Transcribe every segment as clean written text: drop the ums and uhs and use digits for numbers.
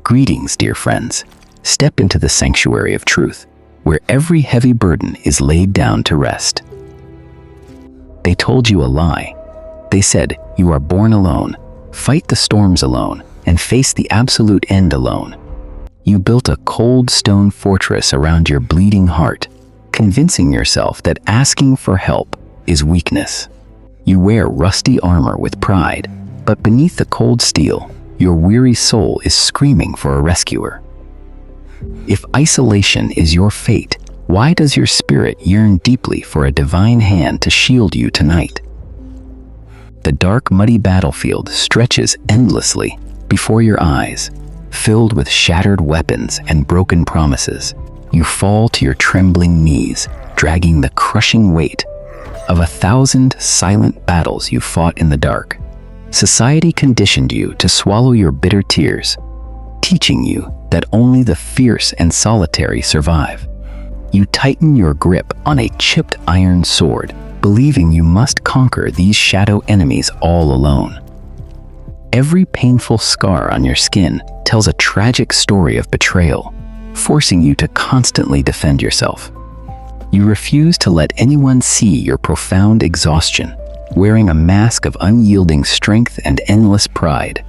Greetings, dear friends. Step into the sanctuary of truth, where every heavy burden is laid down to rest. They told you a lie. They said, you are born alone, fight the storms alone, and face the absolute end alone. You built a cold stone fortress around your bleeding heart, convincing yourself that asking for help is weakness. You wear rusty armor with pride, but beneath the cold steel, your weary soul is screaming for a rescuer. If isolation is your fate, why does your spirit yearn deeply for a divine hand to shield you tonight? The dark, muddy battlefield stretches endlessly before your eyes, filled with shattered weapons and broken promises. You fall to your trembling knees, dragging the crushing weight of 1,000 silent battles you fought in the dark. Society conditioned you to swallow your bitter tears, teaching you that only the fierce and solitary survive. You tighten your grip on a chipped iron sword, believing you must conquer these shadow enemies all alone. Every painful scar on your skin tells a tragic story of betrayal, forcing you to constantly defend yourself. You refuse to let anyone see your profound exhaustion, wearing a mask of unyielding strength and endless pride.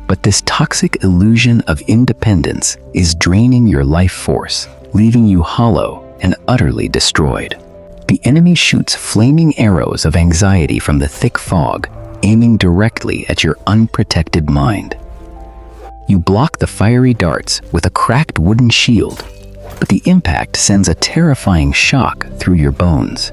But this toxic illusion of independence is draining your life force, leaving you hollow and utterly destroyed. The enemy shoots flaming arrows of anxiety from the thick fog, aiming directly at your unprotected mind. You block the fiery darts with a cracked wooden shield, but the impact sends a terrifying shock through your bones.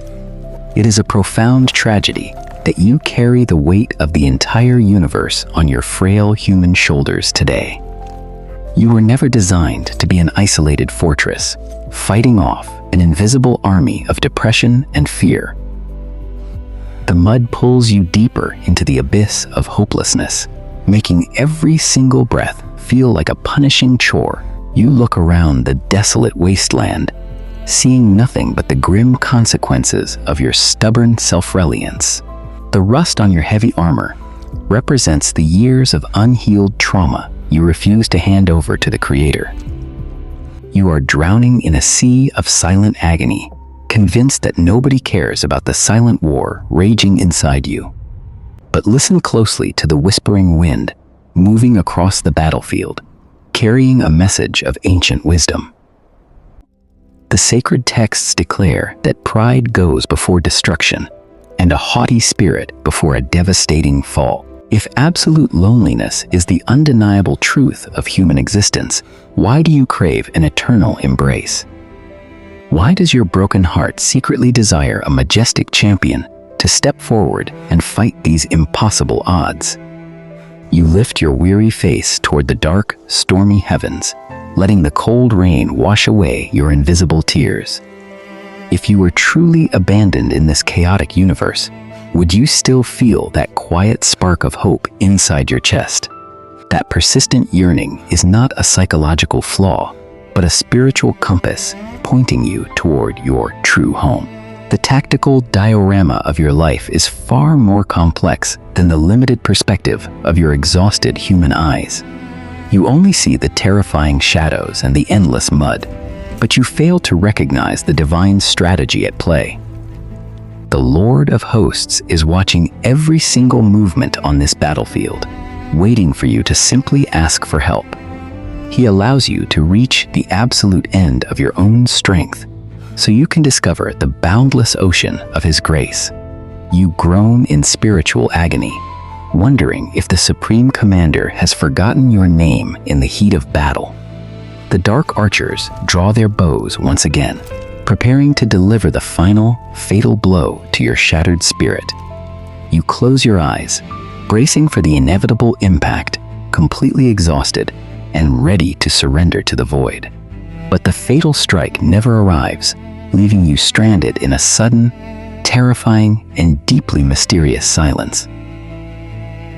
It is a profound tragedy that you carry the weight of the entire universe on your frail human shoulders today. You were never designed to be an isolated fortress, fighting off an invisible army of depression and fear. The mud pulls you deeper into the abyss of hopelessness, making every single breath feel like a punishing chore. You look around the desolate wasteland, seeing nothing but the grim consequences of your stubborn self-reliance. The rust on your heavy armor represents the years of unhealed trauma you refuse to hand over to the Creator. You are drowning in a sea of silent agony, convinced that nobody cares about the silent war raging inside you. But listen closely to the whispering wind moving across the battlefield, carrying a message of ancient wisdom. The sacred texts declare that pride goes before destruction, and a haughty spirit before a devastating fall. If absolute loneliness is the undeniable truth of human existence, why do you crave an eternal embrace? Why does your broken heart secretly desire a majestic champion to step forward and fight these impossible odds? You lift your weary face toward the dark, stormy heavens, letting the cold rain wash away your invisible tears. If you were truly abandoned in this chaotic universe, would you still feel that quiet spark of hope inside your chest? That persistent yearning is not a psychological flaw, but a spiritual compass pointing you toward your true home. The tactical diorama of your life is far more complex than the limited perspective of your exhausted human eyes. You only see the terrifying shadows and the endless mud, but you fail to recognize the divine strategy at play. The Lord of Hosts is watching every single movement on this battlefield, waiting for you to simply ask for help. He allows you to reach the absolute end of your own strength, so you can discover the boundless ocean of His grace. You groan in spiritual agony, wondering if the Supreme Commander has forgotten your name in the heat of battle. The dark archers draw their bows once again, preparing to deliver the final, fatal blow to your shattered spirit. You close your eyes, bracing for the inevitable impact, completely exhausted and ready to surrender to the void. But the fatal strike never arrives, leaving you stranded in a sudden, terrifying, and deeply mysterious silence.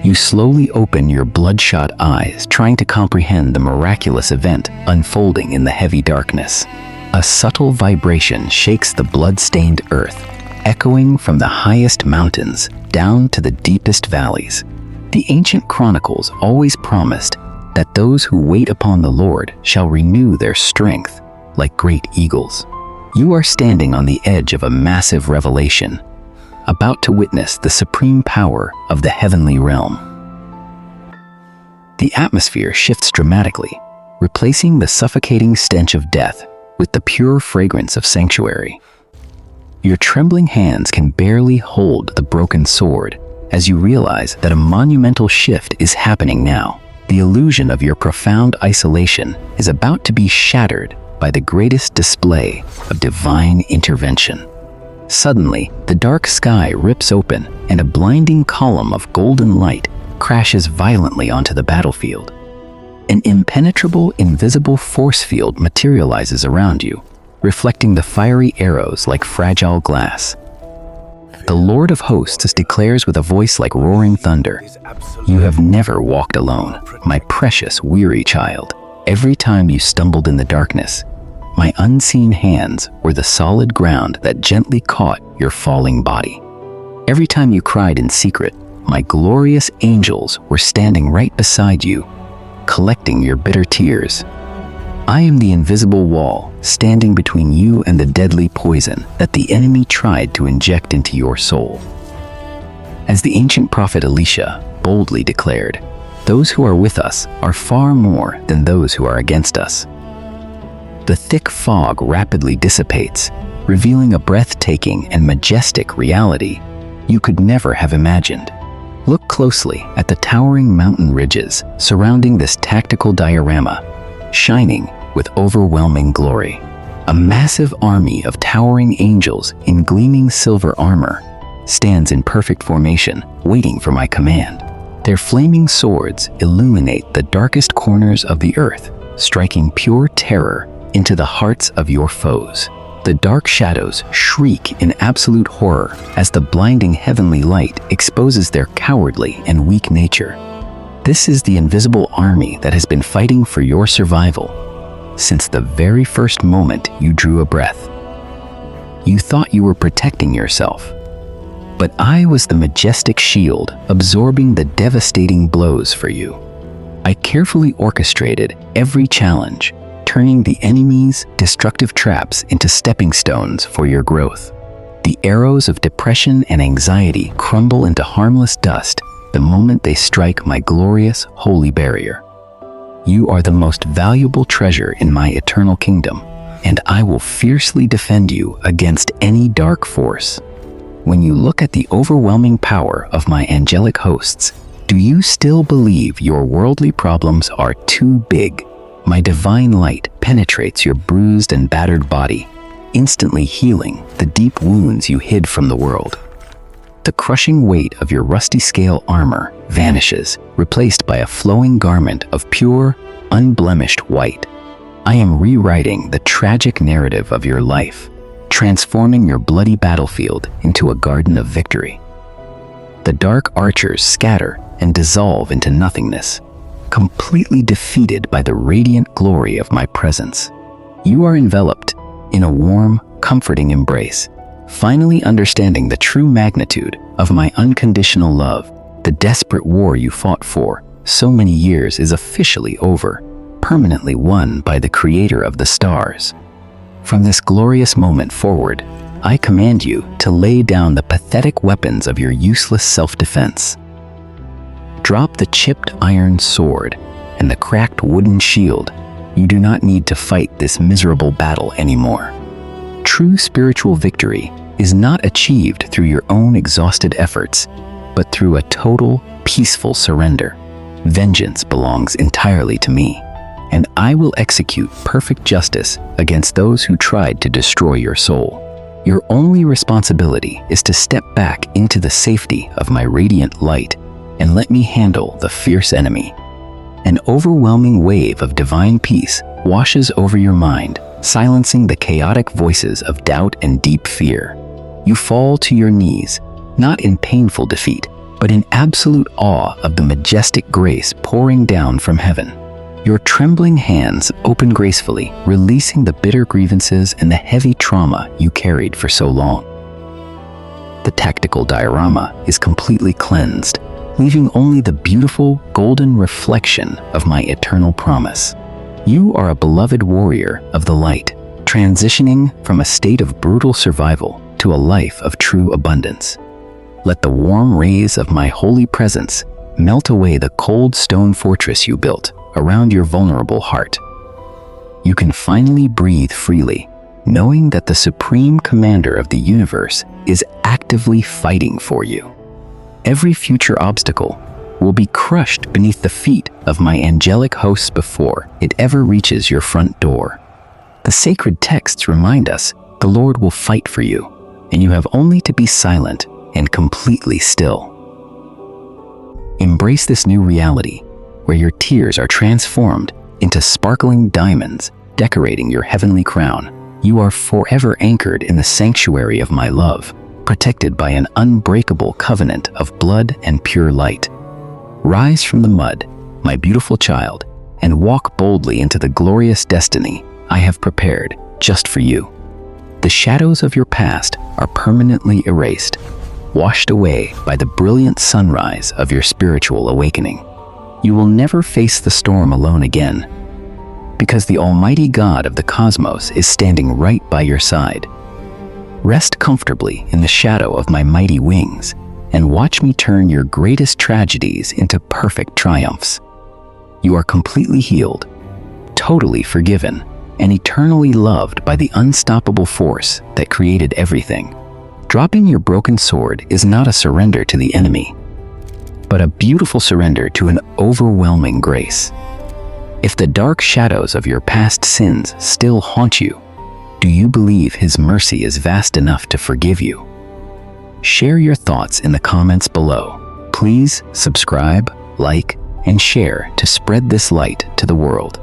You slowly open your bloodshot eyes, trying to comprehend the miraculous event unfolding in the heavy darkness. A subtle vibration shakes the blood-stained earth, echoing from the highest mountains down to the deepest valleys. The ancient chronicles always promised that those who wait upon the Lord shall renew their strength like great eagles. You are standing on the edge of a massive revelation, about to witness the supreme power of the heavenly realm. The atmosphere shifts dramatically, replacing the suffocating stench of death with the pure fragrance of sanctuary. Your trembling hands can barely hold the broken sword as you realize that a monumental shift is happening now. The illusion of your profound isolation is about to be shattered by the greatest display of divine intervention. Suddenly, the dark sky rips open and a blinding column of golden light crashes violently onto the battlefield. An impenetrable, invisible force field materializes around you, reflecting the fiery arrows like fragile glass. The Lord of Hosts declares with a voice like roaring thunder, "You have never walked alone, my precious, weary child. Every time you stumbled in the darkness, my unseen hands were the solid ground that gently caught your falling body. Every time you cried in secret, my glorious angels were standing right beside you, collecting your bitter tears. I am the invisible wall, standing between you and the deadly poison that the enemy tried to inject into your soul." As the ancient prophet Elisha boldly declared, "Those who are with us are far more than those who are against us." The thick fog rapidly dissipates, revealing a breathtaking and majestic reality you could never have imagined. Look closely at the towering mountain ridges surrounding this tactical diorama, shining with overwhelming glory. A massive army of towering angels in gleaming silver armor stands in perfect formation, waiting for my command. Their flaming swords illuminate the darkest corners of the earth, striking pure terror into the hearts of your foes. The dark shadows shriek in absolute horror as the blinding heavenly light exposes their cowardly and weak nature. This is the invisible army that has been fighting for your survival since the very first moment you drew a breath. You thought you were protecting yourself, but I was the majestic shield absorbing the devastating blows for you. I carefully orchestrated every challenge, turning the enemy's destructive traps into stepping stones for your growth. The arrows of depression and anxiety crumble into harmless dust the moment they strike my glorious holy barrier. You are the most valuable treasure in my eternal kingdom, and I will fiercely defend you against any dark force. When you look at the overwhelming power of my angelic hosts, do you still believe your worldly problems are too big? My divine light penetrates your bruised and battered body, instantly healing the deep wounds you hid from the world. The crushing weight of your rusty scale armor vanishes, replaced by a flowing garment of pure, unblemished white. I am rewriting the tragic narrative of your life, transforming your bloody battlefield into a garden of victory. The dark archers scatter and dissolve into nothingness, completely defeated by the radiant glory of my presence. You are enveloped in a warm, comforting embrace, finally understanding the true magnitude of my unconditional love. The desperate war you fought for so many years is officially over, permanently won by the Creator of the stars. From this glorious moment forward, I command you to lay down the pathetic weapons of your useless self-defense. Drop the chipped iron sword and the cracked wooden shield. You do not need to fight this miserable battle anymore. True spiritual victory is not achieved through your own exhausted efforts, but through a total, peaceful surrender. Vengeance belongs entirely to me, and I will execute perfect justice against those who tried to destroy your soul. Your only responsibility is to step back into the safety of my radiant light and let me handle the fierce enemy. An overwhelming wave of divine peace washes over your mind, silencing the chaotic voices of doubt and deep fear. You fall to your knees, not in painful defeat, but in absolute awe of the majestic grace pouring down from heaven. Your trembling hands open gracefully, releasing the bitter grievances and the heavy trauma you carried for so long. The tactical diorama is completely cleansed, leaving only the beautiful golden reflection of my eternal promise. You are a beloved warrior of the light, transitioning from a state of brutal survival to a life of true abundance. Let the warm rays of my holy presence melt away the cold stone fortress you built around your vulnerable heart. You can finally breathe freely, knowing that the supreme commander of the universe is actively fighting for you. Every future obstacle will be crushed beneath the feet of my angelic hosts before it ever reaches your front door. The sacred texts remind us the Lord will fight for you, and you have only to be silent and completely still. Embrace this new reality, where your tears are transformed into sparkling diamonds decorating your heavenly crown. You are forever anchored in the sanctuary of my love, protected by an unbreakable covenant of blood and pure light. Rise from the mud, my beautiful child, and walk boldly into the glorious destiny I have prepared just for you. The shadows of your past are permanently erased, washed away by the brilliant sunrise of your spiritual awakening. You will never face the storm alone again, because the Almighty God of the cosmos is standing right by your side. Rest comfortably in the shadow of my mighty wings and watch me turn your greatest tragedies into perfect triumphs. You are completely healed, totally forgiven, and eternally loved by the unstoppable force that created everything. Dropping your broken sword is not a surrender to the enemy, but a beautiful surrender to an overwhelming grace. If the dark shadows of your past sins still haunt you, do you believe His mercy is vast enough to forgive you? Share your thoughts in the comments below. Please subscribe, like, and share to spread this light to the world.